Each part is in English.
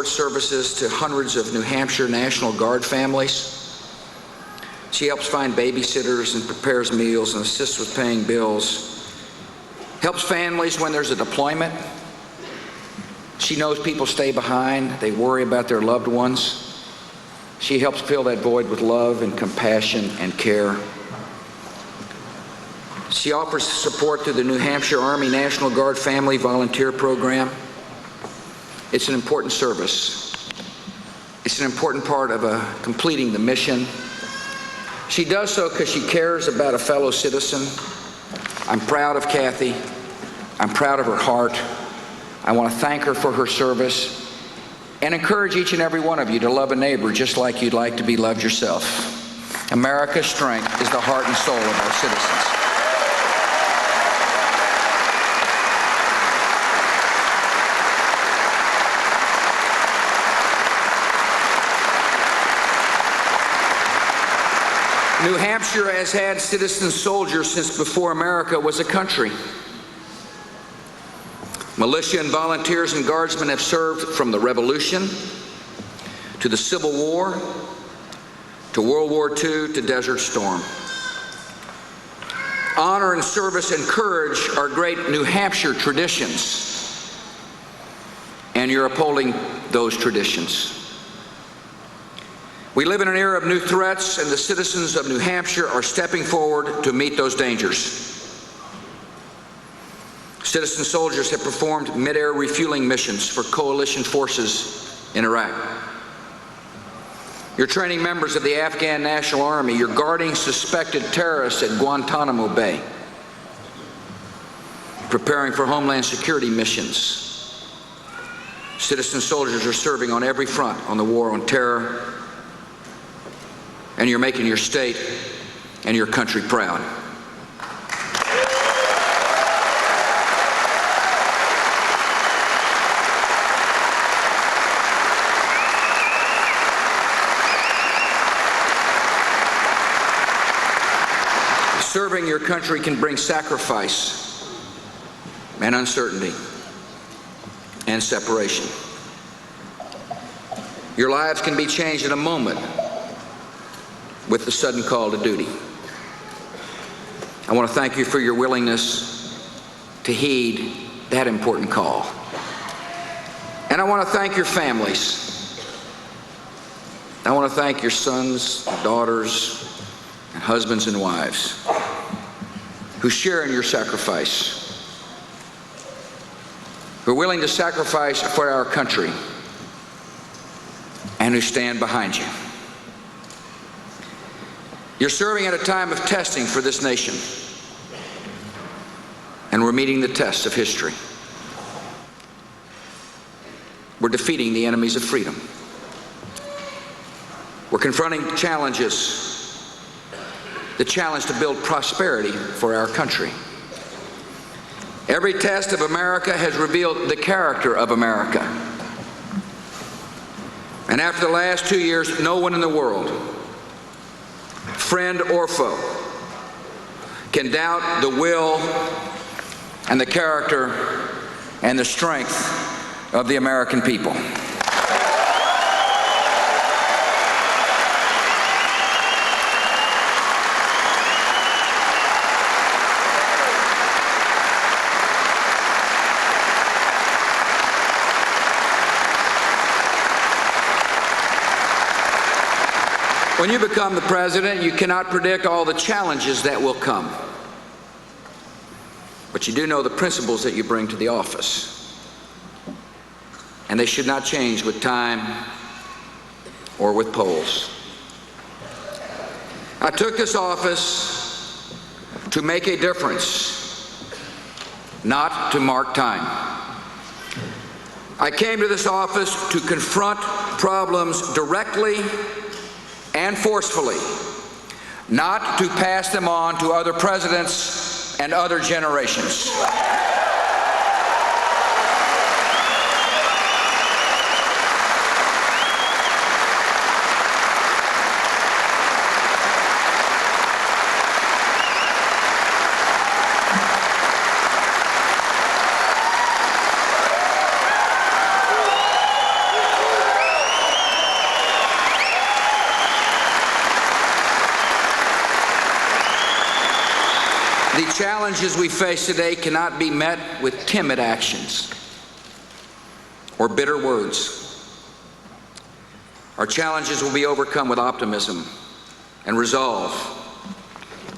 services to hundreds of New Hampshire National Guard families. She helps find babysitters and prepares meals and assists with paying bills. Helps families when there's a deployment. She knows people stay behind. They worry about their loved ones. She helps fill that void with love and compassion and care. She offers support through the New Hampshire Army National Guard Family Volunteer Program. It's an important service. It's an important part of completing the mission. She does so because she cares about a fellow citizen. I'm proud of Kathy. I'm proud of her heart. I want to thank her for her service and encourage each and every one of you to love a neighbor just like you'd like to be loved yourself. America's strength is the heart and soul of our citizens. New Hampshire has had citizen soldiers since before America was a country. Militia and volunteers and guardsmen have served from the Revolution to the Civil War to World War II to Desert Storm. Honor and service and courage are great New Hampshire traditions, and you're upholding those traditions. We live in an era of new threats, and the citizens of New Hampshire are stepping forward to meet those dangers. Citizen soldiers have performed mid-air refueling missions for coalition forces in Iraq. You're training members of the Afghan National Army. You're guarding suspected terrorists at Guantanamo Bay. Preparing for Homeland Security missions. Citizen soldiers are serving on every front on the war on terror. And you're making your state and your country proud. Serving your country can bring sacrifice and uncertainty and separation. Your lives can be changed in a moment with the sudden call to duty. I want to thank you for your willingness to heed that important call. And I want to thank your families. I want to thank your sons, daughters, and husbands and wives who share in your sacrifice, who are willing to sacrifice for our country, and who stand behind you. You're serving at a time of testing for this nation, and we're meeting the tests of history. We're defeating the enemies of freedom. We're confronting challenges, the challenge to build prosperity for our country. Every test of America has revealed the character of America. And after the last 2 years, no one in the world, friend or foe, can doubt the will and the character and the strength of the American people. When you become the president, you cannot predict all the challenges that will come. But you do know the principles that you bring to the office. And they should not change with time or with polls. I took this office to make a difference, not to mark time. I came to this office to confront problems directly and forcefully, not to pass them on to other presidents and other generations. The challenges we face today cannot be met with timid actions or bitter words. Our challenges will be overcome with optimism and resolve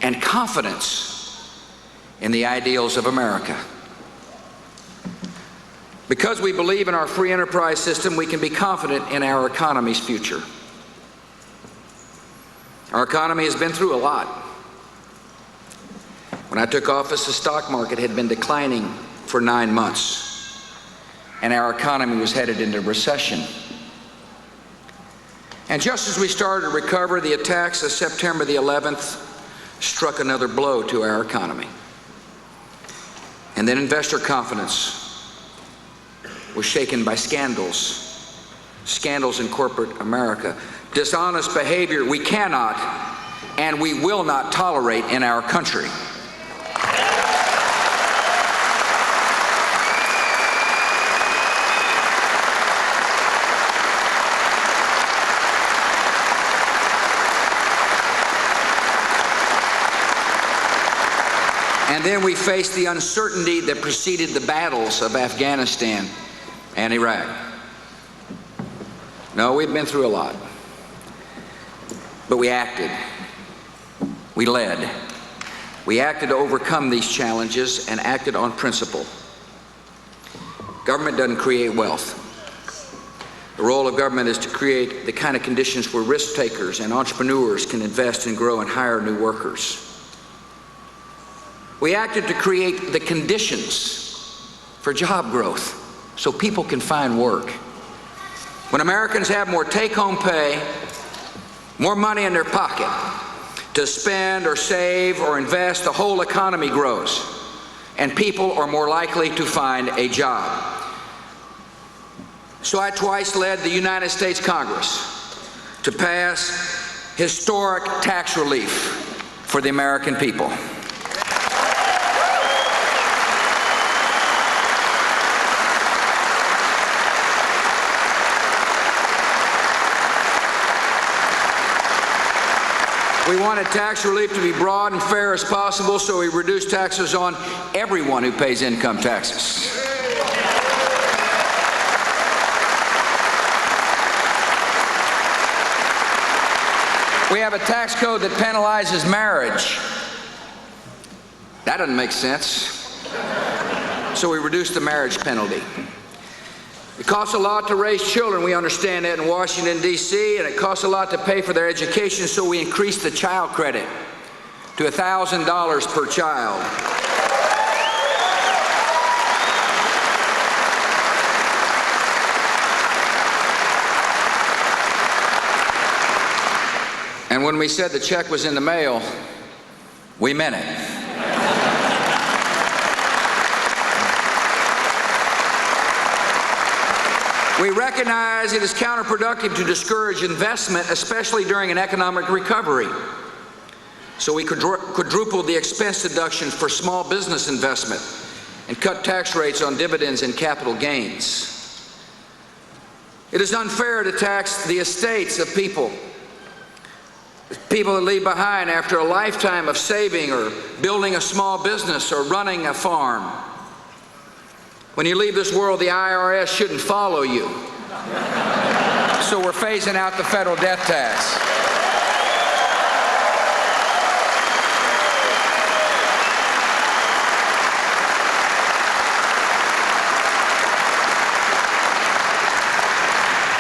and confidence in the ideals of America. Because we believe in our free enterprise system, we can be confident in our economy's future. Our economy has been through a lot. When I took office, the stock market had been declining for 9 months, and our economy was headed into recession. And just as we started to recover, the attacks of September the 11th struck another blow to our economy. And then investor confidence was shaken by scandals in corporate America. Dishonest behavior we cannot and we will not tolerate in our country. And then we faced the uncertainty that preceded the battles of Afghanistan and Iraq. No, we've been through a lot. But we acted. We led. We acted to overcome these challenges and acted on principle. Government doesn't create wealth. The role of government is to create the kind of conditions where risk takers and entrepreneurs can invest and grow and hire new workers. We acted to create the conditions for job growth so people can find work. When Americans have more take-home pay, more money in their pocket to spend or save or invest, the whole economy grows, and people are more likely to find a job. So I twice led the United States Congress to pass historic tax relief for the American people. We wanted tax relief to be broad and fair as possible, so we reduced taxes on everyone who pays income taxes. We have a tax code that penalizes marriage. That doesn't make sense. So we reduced the marriage penalty. It costs a lot to raise children. We understand that in Washington, D.C., and it costs a lot to pay for their education, so we increased the child credit to $1,000 per child. And when we said the check was in the mail, we meant it. We recognize it is counterproductive to discourage investment, especially during an economic recovery. So we quadrupled the expense deductions for small business investment and cut tax rates on dividends and capital gains. It is unfair to tax the estates of people that leave behind after a lifetime of saving or building a small business or running a farm. When you leave this world, the IRS shouldn't follow you. So we're phasing out the federal death tax.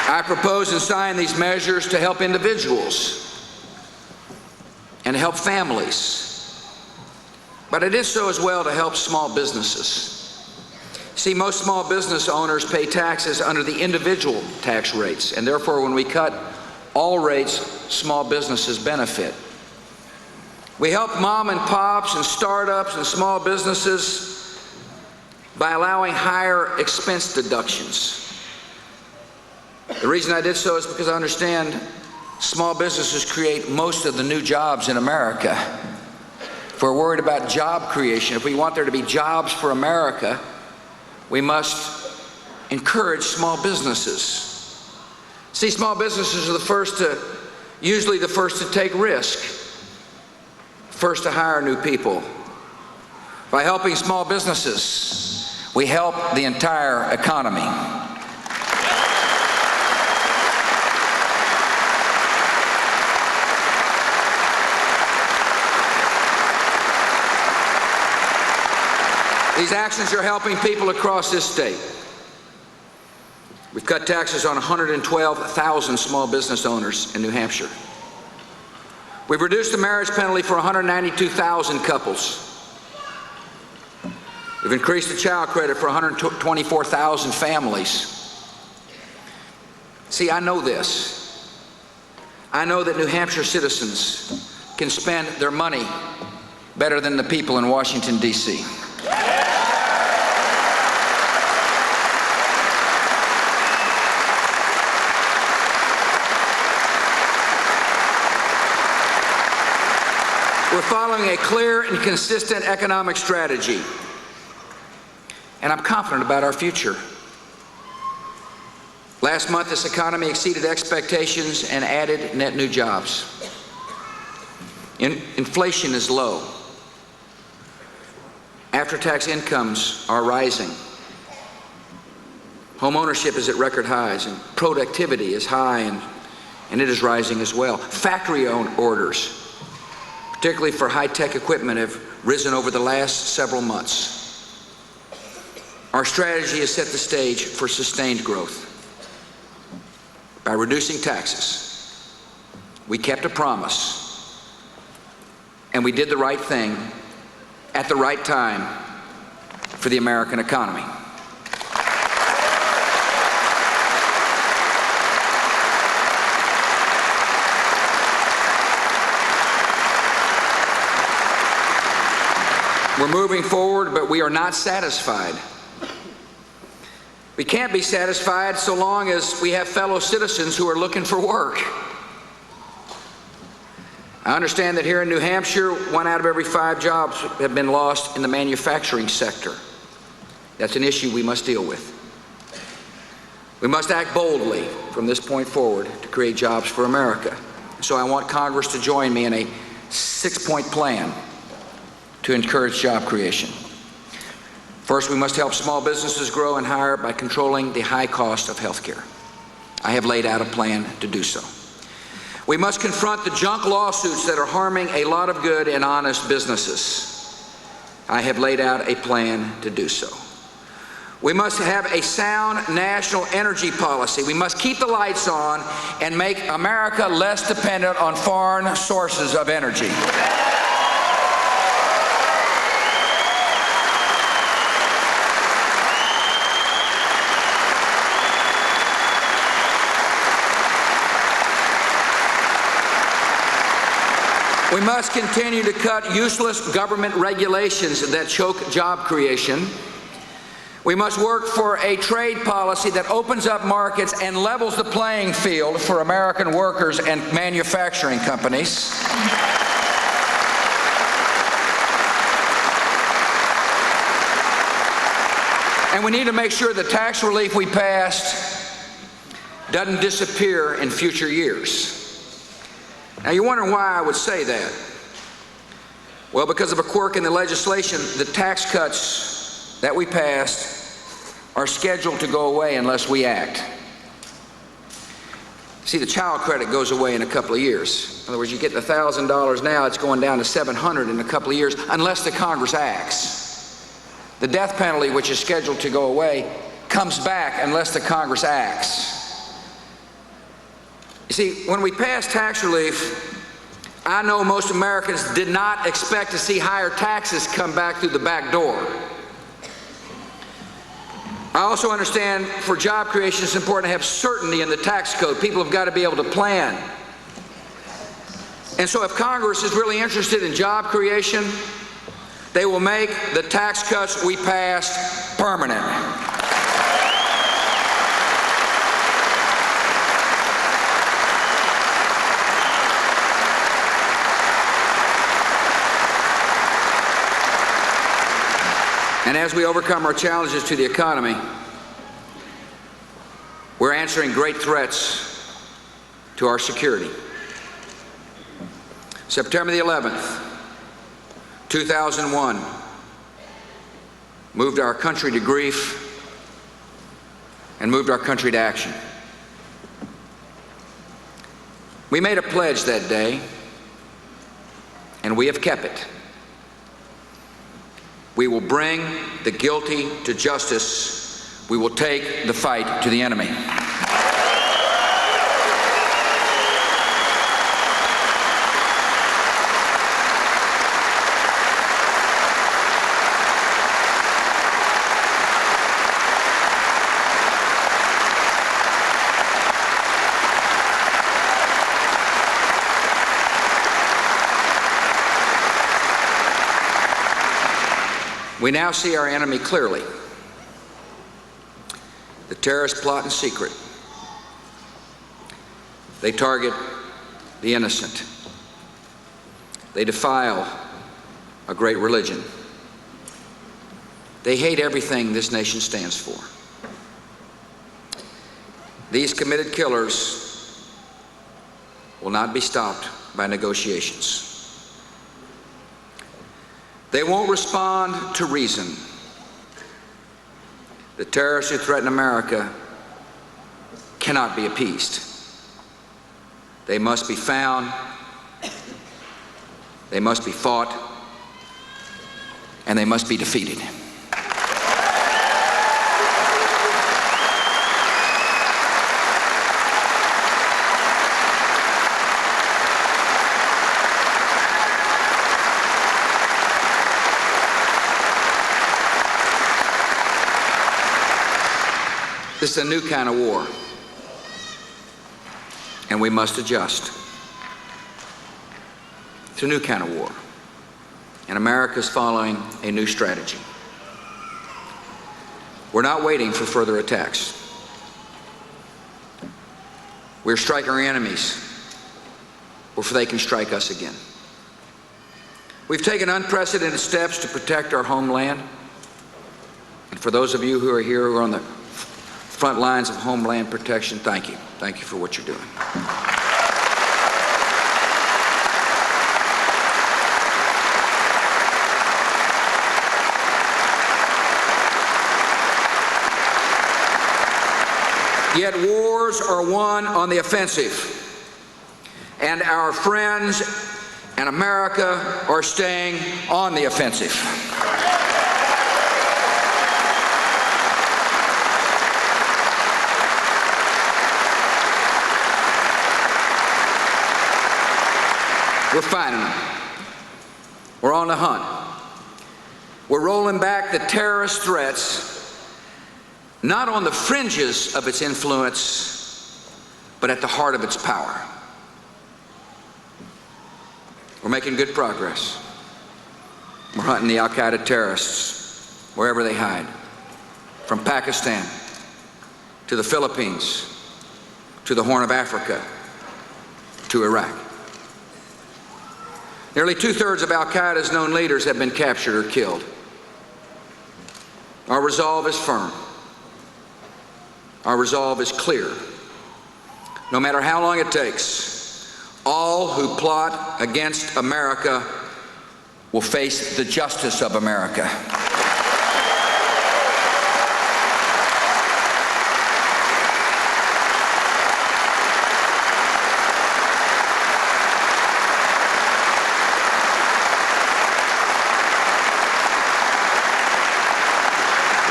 I propose and sign these measures to help individuals and to help families. But it is so as well to help small businesses. See, most small business owners pay taxes under the individual tax rates, and therefore when we cut all rates, small businesses benefit. We help mom and pops and startups and small businesses by allowing higher expense deductions. The reason I did so is because I understand small businesses create most of the new jobs in America. If we're worried about job creation, if we want there to be jobs for America, we must encourage small businesses. See, small businesses are usually the first to take risk, first to hire new people, By helping small businesses, we help the entire economy. These actions are helping people across this state. We've cut taxes on 112,000 small business owners in New Hampshire. We've reduced the marriage penalty for 192,000 couples. We've increased the child credit for 124,000 families. See, I know this. I know that New Hampshire citizens can spend their money better than the people in Washington, D.C. We're following a clear and consistent economic strategy, and I'm confident about our future. Last month, this economy exceeded expectations and added net new jobs. Inflation is low. After-tax incomes are rising. Home ownership is at record highs, and productivity is high, and it is rising as well. Factory orders, particularly for high-tech equipment, have risen over the last several months. Our strategy has set the stage for sustained growth. By reducing taxes, we kept a promise, and we did the right thing at the right time for the American economy. We're moving forward, but we are not satisfied. We can't be satisfied so long as we have fellow citizens who are looking for work. I understand that here in New Hampshire, 1 out of every 5 jobs have been lost in the manufacturing sector. That's an issue we must deal with. We must act boldly from this point forward to create jobs for America. So I want Congress to join me in a 6-point plan to encourage job creation. First, we must help small businesses grow and hire by controlling the high cost of health care. I have laid out a plan to do so. We must confront the junk lawsuits that are harming a lot of good and honest businesses. I have laid out a plan to do so. We must have a sound national energy policy. We must keep the lights on and make America less dependent on foreign sources of energy. We must continue to cut useless government regulations that choke job creation. We must work for a trade policy that opens up markets and levels the playing field for American workers and manufacturing companies. And we need to make sure the tax relief we passed doesn't disappear in future years. Now, you're wondering why I would say that. Well, because of a quirk in the legislation, the tax cuts that we passed are scheduled to go away unless we act. See, the child credit goes away in a couple of years. In other words, you get the $1,000 now, it's going down to $700 in a couple of years unless the Congress acts. The death penalty, which is scheduled to go away, comes back unless the Congress acts. You see, when we passed tax relief, I know most Americans did not expect to see higher taxes come back through the back door. I also understand for job creation it's important to have certainty in the tax code. People have got to be able to plan. And so if Congress is really interested in job creation, they will make the tax cuts we passed permanent. And as we overcome our challenges to the economy, we're answering great threats to our security. September the 11th, 2001, moved our country to grief, and moved our country to action. We made a pledge that day, and we have kept it. We will bring the guilty to justice. We will take the fight to the enemy. We now see our enemy clearly. The terrorists plot in secret. They target the innocent. They defile a great religion. They hate everything this nation stands for. These committed killers will not be stopped by negotiations. They won't respond to reason. The terrorists who threaten America cannot be appeased. They must be found, they must be fought, and they must be defeated. This is a new kind of war, and we must adjust. It's a new kind of war, and America is following a new strategy. We're not waiting for further attacks. We're striking our enemies before they can strike us again. We've taken unprecedented steps to protect our homeland, and for those of you who are here who are on the front lines of homeland protection, thank you. Thank you for what you're doing. Yet wars are won on the offensive, and our friends and America are staying on the offensive. We're fighting them. We're on the hunt. We're rolling back the terrorist threats, not on the fringes of its influence, but at the heart of its power. We're making good progress. We're hunting the al-Qaeda terrorists wherever they hide, from Pakistan to the Philippines to the Horn of Africa to Iraq. Nearly 2/3 of al-Qaeda's known leaders have been captured or killed. Our resolve is firm. Our resolve is clear. No matter how long it takes, all who plot against America will face the justice of America.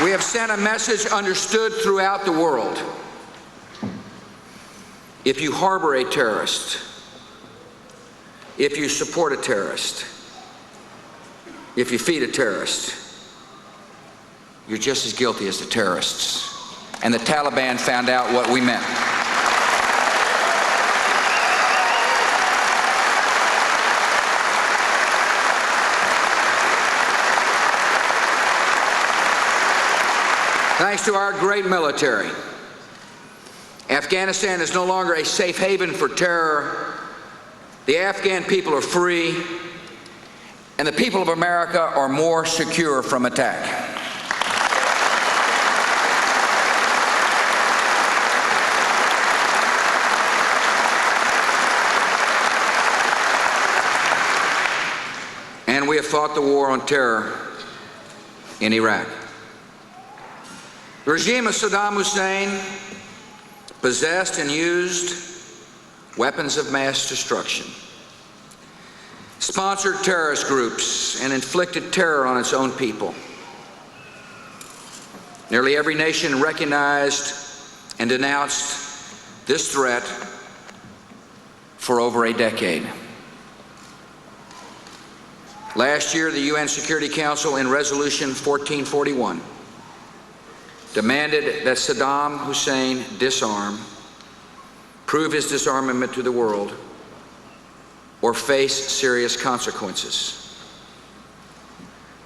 We have sent a message understood throughout the world. If you harbor a terrorist, if you support a terrorist, if you feed a terrorist, you're just as guilty as the terrorists. And the Taliban found out what we meant. Thanks to our great military, Afghanistan is no longer a safe haven for terror. The Afghan people are free, and the people of America are more secure from attack. And we have fought the war on terror in Iraq. The regime of Saddam Hussein possessed and used weapons of mass destruction, sponsored terrorist groups, and inflicted terror on its own people. Nearly every nation recognized and denounced this threat for over a decade. Last year, the UN Security Council, in Resolution 1441, demanded that Saddam Hussein disarm, prove his disarmament to the world, or face serious consequences.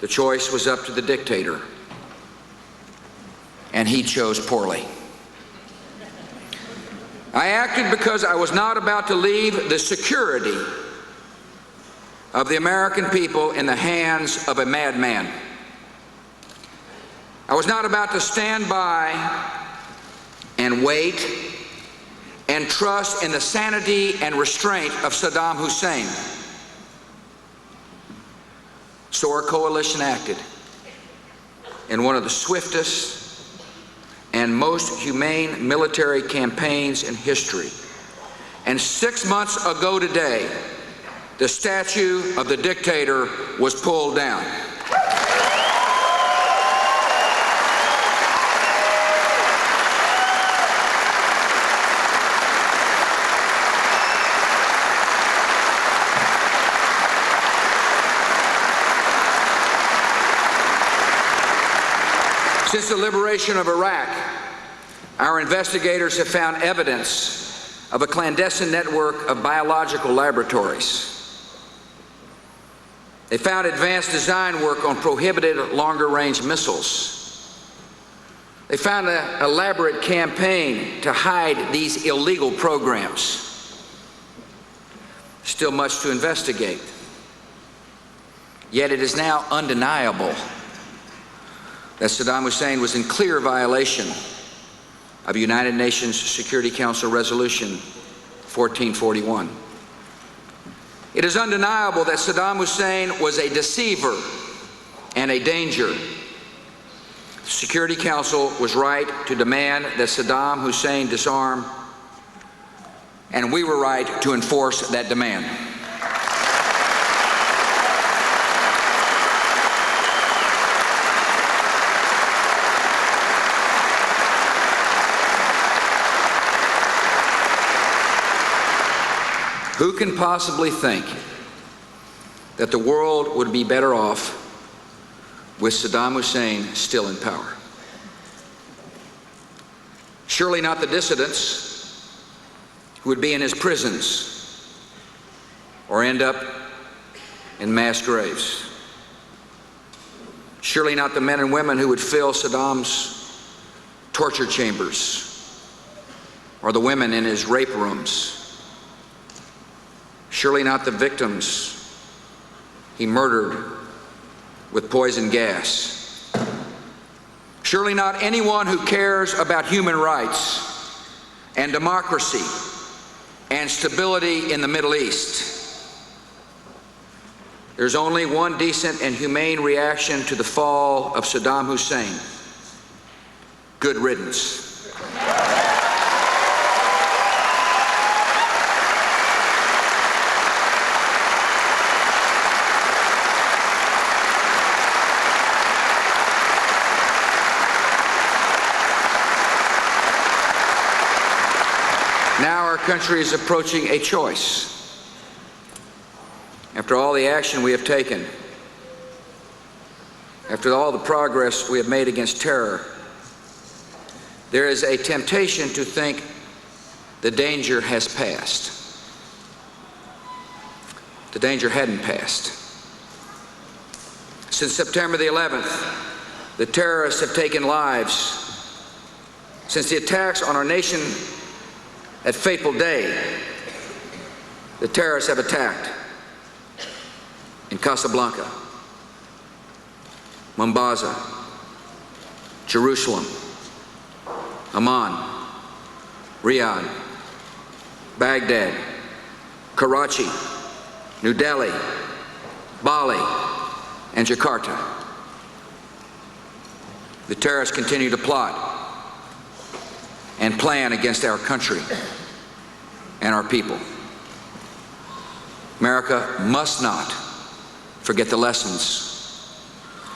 The choice was up to the dictator, and he chose poorly. I acted because I was not about to leave the security of the American people in the hands of a madman. I was not about to stand by and wait and trust in the sanity and restraint of Saddam Hussein. So our coalition acted in one of the swiftest and most humane military campaigns in history. And 6 months ago today, the statue of the dictator was pulled down. Since the liberation of Iraq, our investigators have found evidence of a clandestine network of biological laboratories. They found advanced design work on prohibited longer-range missiles. They found an elaborate campaign to hide these illegal programs. Still much to investigate. Yet it is now undeniable that Saddam Hussein was in clear violation of United Nations Security Council Resolution 1441. It is undeniable that Saddam Hussein was a deceiver and a danger. The Security Council was right to demand that Saddam Hussein disarm, and we were right to enforce that demand. Who can possibly think that the world would be better off with Saddam Hussein still in power? Surely not the dissidents who would be in his prisons or end up in mass graves. Surely not the men and women who would fill Saddam's torture chambers or the women in his rape rooms. Surely not the victims he murdered with poison gas. Surely not anyone who cares about human rights and democracy and stability in the Middle East. There's only one decent and humane reaction to the fall of Saddam Hussein: good riddance. Now our country is approaching a choice. After all the action we have taken, after all the progress we have made against terror, there is a temptation to think the danger has passed. The danger hadn't passed. Since September the 11th, the terrorists have taken lives. Since the attacks on our nation that fateful day, the terrorists have attacked in Casablanca, Mombasa, Jerusalem, Amman, Riyadh, Baghdad, Karachi, New Delhi, Bali, and Jakarta. The terrorists continue to plot and plan against our country and our people. America must not forget the lessons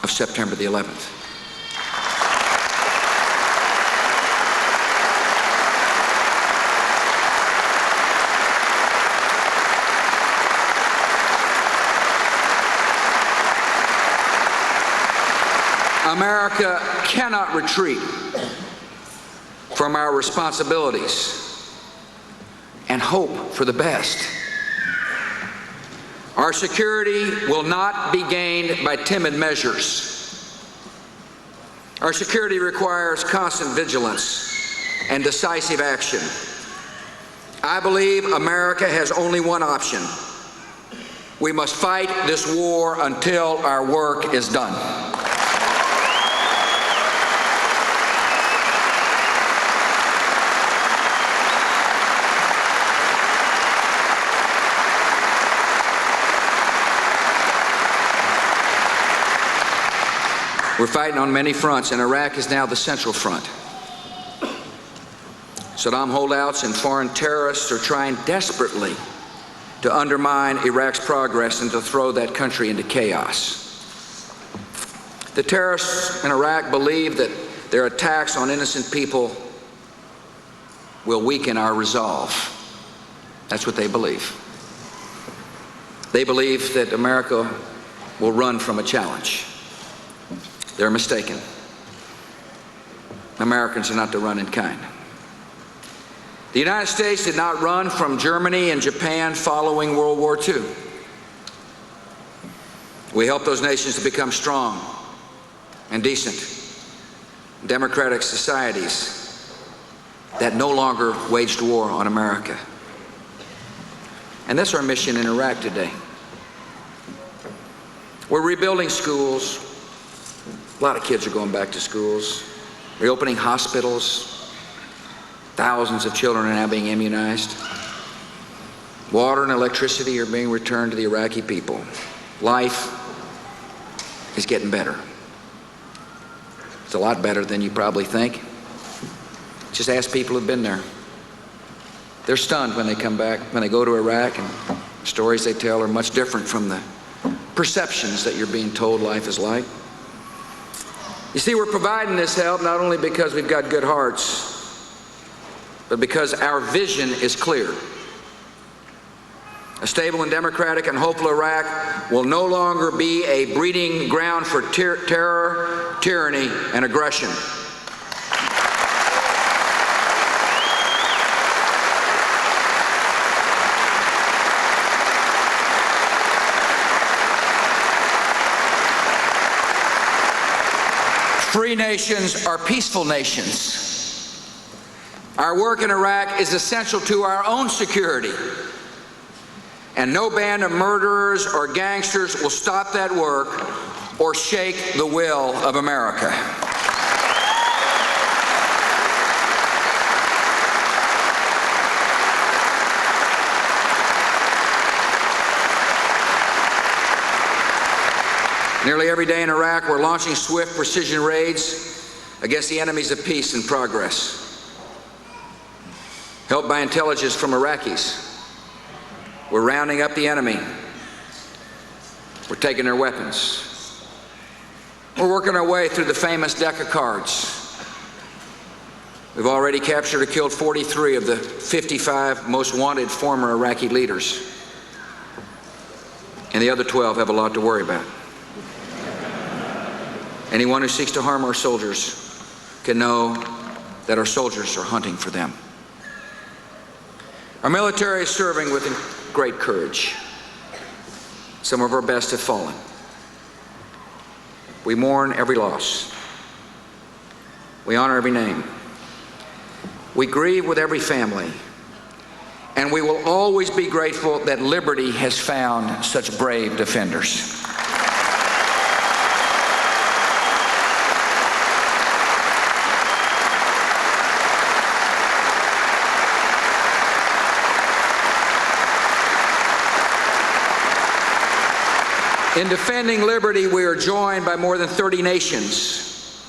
of September the 11th. America cannot retreat from our responsibilities and hope for the best. Our security will not be gained by timid measures. Our security requires constant vigilance and decisive action. I believe America has only one option. We must fight this war until our work is done. We're fighting on many fronts, and Iraq is now the central front. Saddam holdouts and foreign terrorists are trying desperately to undermine Iraq's progress and to throw that country into chaos. The terrorists in Iraq believe that their attacks on innocent people will weaken our resolve. That's what they believe. They believe that America will run from a challenge. They're mistaken. Americans are not to run in kind. The United States did not run from Germany and Japan following World War II. We helped those nations to become strong and decent, democratic societies that no longer waged war on America. And that's our mission in Iraq today. We're rebuilding schools. A lot of kids are going back to schools, reopening hospitals. Thousands of children are now being immunized. Water and electricity are being returned to the Iraqi people. Life is getting better. It's a lot better than you probably think. Just ask people who've been there. They're stunned when they come back, when they go to Iraq, and stories they tell are much different from the perceptions that you're being told life is like. You see, we're providing this help not only because we've got good hearts, but because our vision is clear. A stable and democratic and hopeful Iraq will no longer be a breeding ground for terror, tyranny, and aggression. Free nations are peaceful nations. Our work in Iraq is essential to our own security. And no band of murderers or gangsters will stop that work or shake the will of America. Nearly every day in Iraq, we're launching swift precision raids against the enemies of peace and progress. Helped by intelligence from Iraqis, we're rounding up the enemy. We're taking their weapons. We're working our way through the famous deck of cards. We've already captured or killed 43 of the 55 most wanted former Iraqi leaders. And the other 12 have a lot to worry about. Anyone who seeks to harm our soldiers can know that our soldiers are hunting for them. Our military is serving with great courage. Some of our best have fallen. We mourn every loss. We honor every name. We grieve with every family. And we will always be grateful that liberty has found such brave defenders. In defending liberty, we are joined by more than 30 nations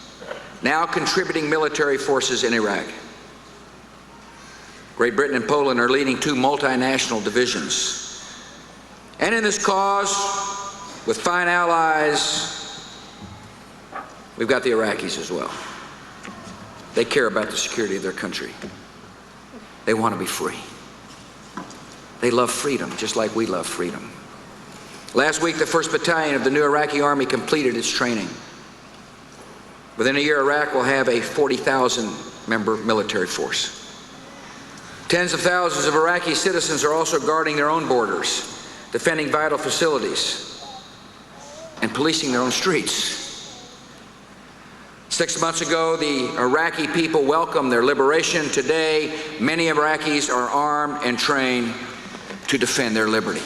now contributing military forces in Iraq. Great Britain and Poland are leading 2 multinational divisions. And in this cause, with fine allies, we've got the Iraqis as well. They care about the security of their country. They want to be free. They love freedom, just like we love freedom. Last week, the 1st Battalion of the new Iraqi Army completed its training. Within a year, Iraq will have a 40,000-member military force. Tens of thousands of Iraqi citizens are also guarding their own borders, defending vital facilities, and policing their own streets. 6 months ago, the Iraqi people welcomed their liberation. Today, many Iraqis are armed and trained to defend their liberty.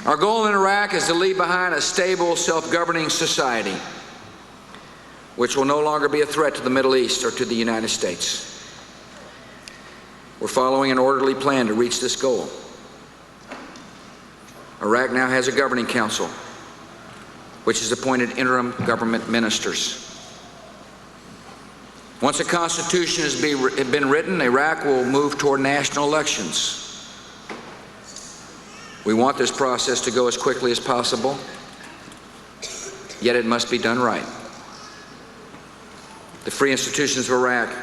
Our goal in Iraq is to leave behind a stable, self-governing society which will no longer be a threat to the Middle East or to the United States. We're following an orderly plan to reach this goal. Iraq now has a governing council, which has appointed interim government ministers. Once a constitution has been written, Iraq will move toward national elections. We want this process to go as quickly as possible, yet it must be done right. The free institutions of Iraq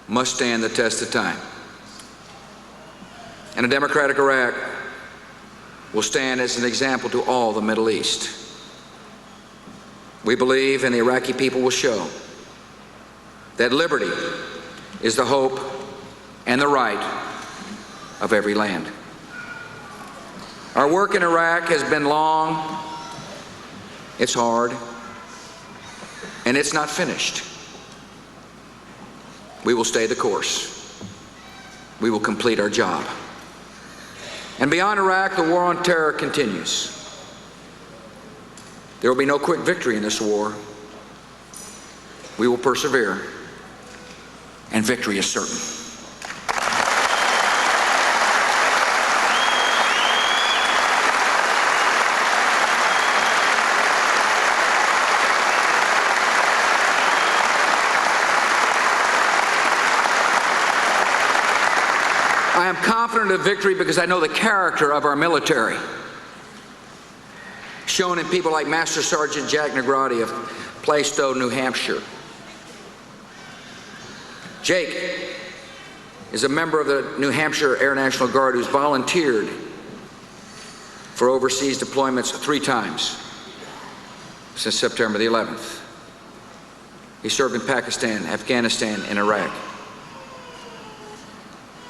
must stand the test of time. And a democratic Iraq will stand as an example to all the Middle East. We believe, and the Iraqi people will show, that liberty is the hope and the right of every land. Our work in Iraq has been long, it's hard, and it's not finished. We will stay the course. We will complete our job. And beyond Iraq, the war on terror continues. There will be no quick victory in this war. We will persevere, and victory is certain. I am confident of victory because I know the character of our military, shown in people like Master Sergeant Jack Negrati of Plaistow, New Hampshire. Jake is a member of the New Hampshire Air National Guard who's volunteered for overseas deployments 3 times since September the 11th. He served in Pakistan, Afghanistan, and Iraq.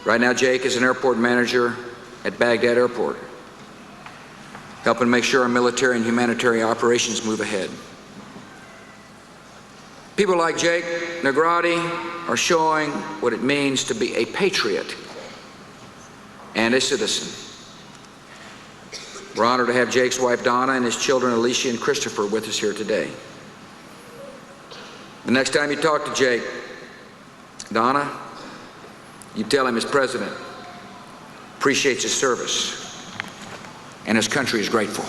Right now, Jake is an airport manager at Baghdad Airport, helping make sure our military and humanitarian operations move ahead. People like Jake Negrati are showing what it means to be a patriot and a citizen. We're honored to have Jake's wife Donna and his children Alicia and Christopher with us here today. The next time you talk to Jake, Donna, you tell him his president appreciates his service and his country is grateful.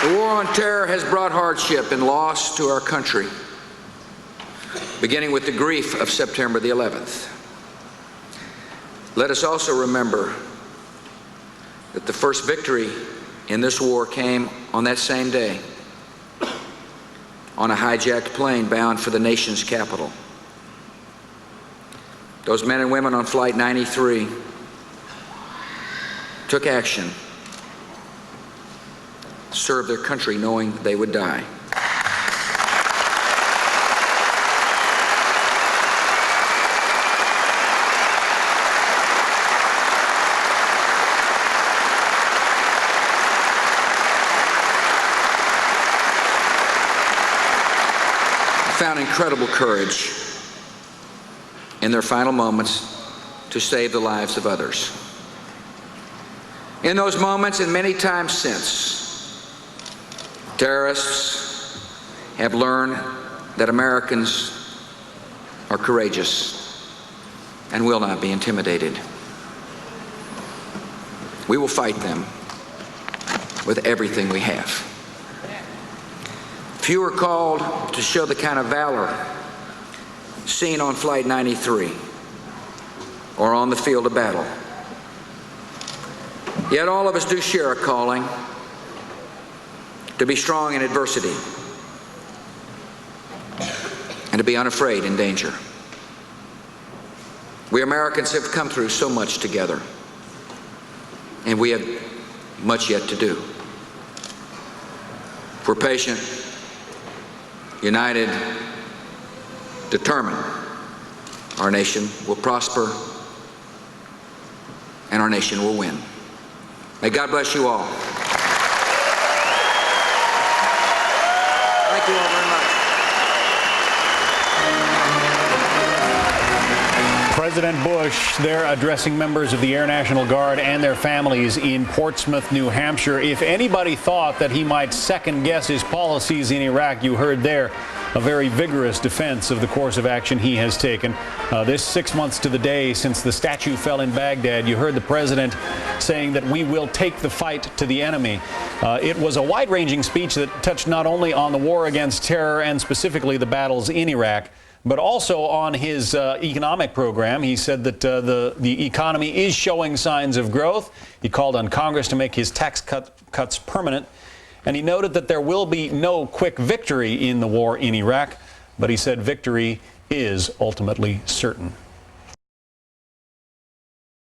The war on terror has brought hardship and loss to our country, beginning with the grief of September the 11th. Let us also remember that the first victory in this war came on that same day, on a hijacked plane bound for the nation's capital. Those men and women on Flight 93 took action, served their country knowing they would die. Found incredible courage in their final moments to save the lives of others. In those moments and many times since, Terrorists have learned that Americans are courageous and will not be intimidated. We will fight them with everything we have. Few are called to show the kind of valor seen on Flight 93 or on the field of battle. Yet all of us do share a calling to be strong in adversity and to be unafraid in danger. We Americans have come through so much together, and we have much yet to do. If we're patient, united, determined, our nation will prosper and our nation will win. May God bless you all. Thank you all very much. President Bush there addressing members of the Air National Guard and their families in Portsmouth, New Hampshire. If anybody thought that he might second-guess his policies in Iraq, you heard there a very vigorous defense of the course of action he has taken. This 6 months to the day since the statue fell in Baghdad, you heard the president saying that we will take the fight to the enemy. It was a wide-ranging speech that touched not only on the war against terror and specifically the battles in Iraq, but also on his economic program. He said that the economy is showing signs of growth. He called on Congress to make his tax cuts permanent. And he noted that there will be no quick victory in the war in Iraq, but he said victory is ultimately certain.